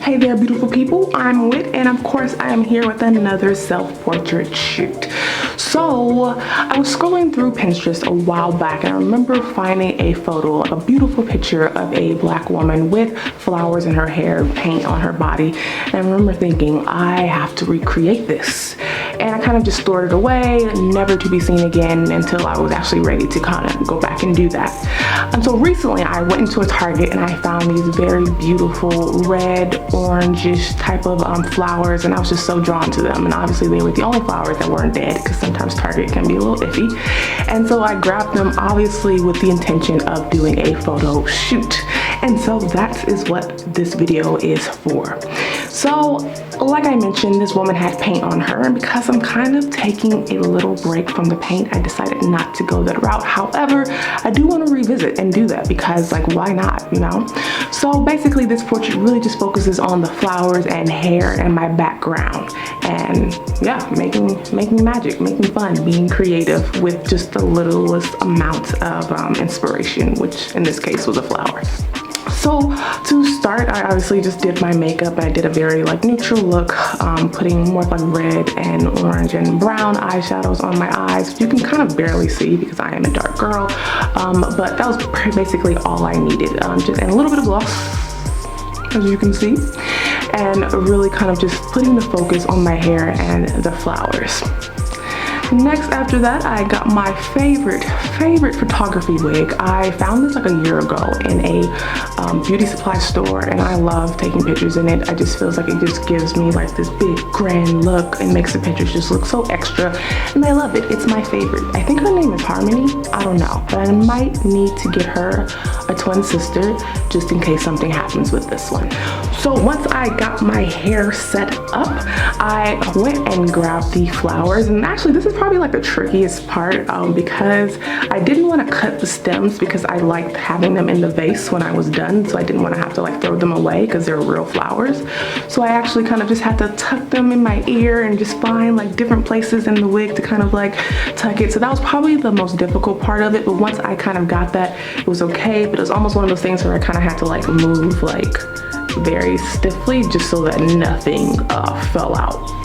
Hey there, beautiful people. I'm Wit, and of course I am here with another self-portrait shoot. So I was scrolling through Pinterest a while back, and I remember finding a photo, a beautiful picture of a black woman with flowers in her hair, paint on her body, and I remember thinking, I have to recreate this. And I kind of just stored it away, never to be seen again until I was actually ready to kind of go back and do that. And so recently I went into a Target and I found these very beautiful red, orangish type of flowers, and I was just so drawn to them. And obviously they were the only flowers that weren't dead, because sometimes Target can be a little iffy. And so I grabbed them, obviously with the intention of doing a photo shoot. And so that is what this video is for. So like I mentioned, this woman had paint on her, and because I'm kind of taking a little break from the paint, I decided not to go that route. However, I do want to revisit and do that because, like, why not, you know? So basically this portrait really just focuses on the flowers and hair and my background, and yeah, making magic, making fun, being creative with just the littlest amount of inspiration, which in this case was a flower. So to start, I obviously just did my makeup. I did a very like neutral look, putting more like red and orange and brown eyeshadows on my eyes. You can kind of barely see because I am a dark girl, but that was basically all I needed. And a little bit of gloss, as you can see, and really kind of just putting the focus on my hair and the flowers. Next, after that, I got my favorite photography wig. I found this like a year ago in a beauty supply store, and I love taking pictures in it. I just feels like it just gives me like this big grand look and makes the pictures just look so extra, and I love it. It's my favorite. I think her name is Harmony. I don't know, but I might need to get her a twin sister just in case something happens with this one. So once I got my hair set up, I went and grabbed the flowers, and actually this is probably like the trickiest part because I didn't want to cut the stems because I liked having them in the vase when I was done, so I didn't want to have to like throw them away because they're real flowers. So I actually kind of just had to tuck them in my ear and just find like different places in the wig to kind of like tuck it. So that was probably the most difficult part of it, but once I kind of got that, it was okay. But it was almost one of those things where I kind of had to like move like very stiffly just so that nothing fell out.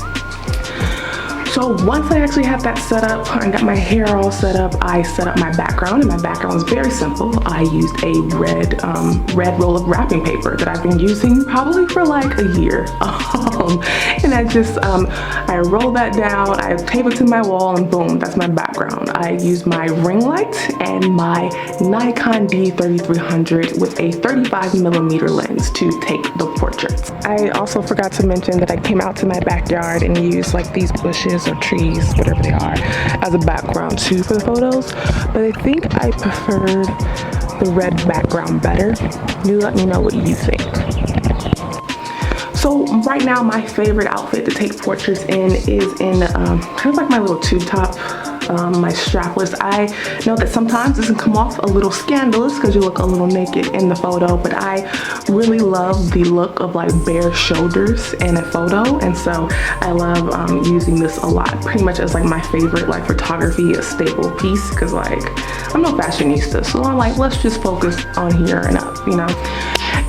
So once I actually had that set up and got my hair all set up, I set up my background, and my background was very simple. I used a red roll of wrapping paper that I've been using probably for like a year. And I rolled that down, I tape it to my wall, and boom, that's my background. I used my ring light and my Nikon D3300 with a 35mm lens to take the portraits. I also forgot to mention that I came out to my backyard and used like these bushes or trees, whatever they are, as a background too for the photos, but I think I preferred the red background better. You let me know what you think. So right now my favorite outfit to take portraits in is in kind of like my little tube top, my strapless. I know that sometimes this can come off a little scandalous because you look a little naked in the photo, but I really love the look of like bare shoulders in a photo, and so I love using this a lot, pretty much as like my favorite like photography a staple piece, because like I'm no fashionista, so I'm like, let's just focus on here and up, you know.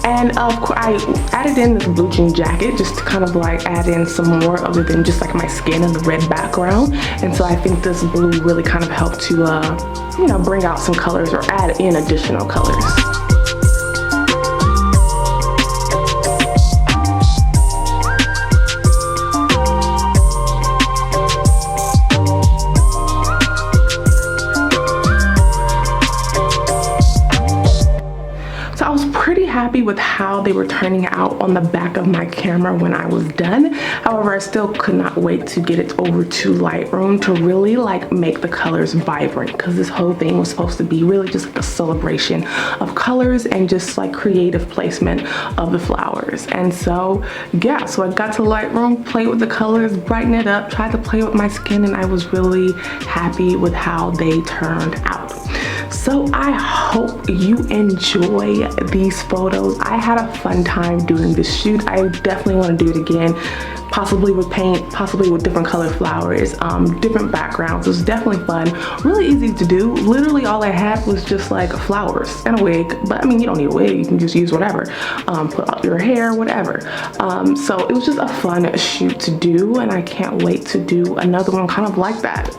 And of course I added in this blue jean jacket just to kind of like add in some more other than just like my skin and the red background. And so I think this blue really kind of helped to you know, bring out some colors or add in additional colors. Happy with how they were turning out on the back of my camera when I was done. However, I still could not wait to get it over to Lightroom to really like make the colors vibrant, because this whole thing was supposed to be really just like a celebration of colors and just like creative placement of the flowers. And so yeah, so I got to Lightroom, played with the colors, brighten it up, tried to play with my skin, and I was really happy with how they turned out. So I hope you enjoy these photos. I had a fun time doing this shoot. I definitely want to do it again. possibly with paint, possibly with different colored flowers, different backgrounds. It was definitely fun, really easy to do. Literally all I had was just like flowers and a wig, but I mean, you don't need a wig, you can just use whatever, put up your hair, whatever. So it was just a fun shoot to do, and I can't wait to do another one kind of like that.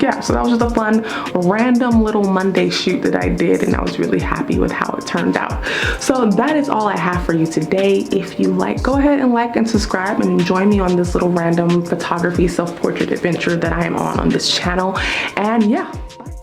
Yeah, so that was just a fun random little Monday shoot that I did, and I was really happy with how it turned out. So that is all I have for you today. If you like, go ahead and like and subscribe and join me on this little random photography self-portrait adventure that I am on this channel. And yeah, bye.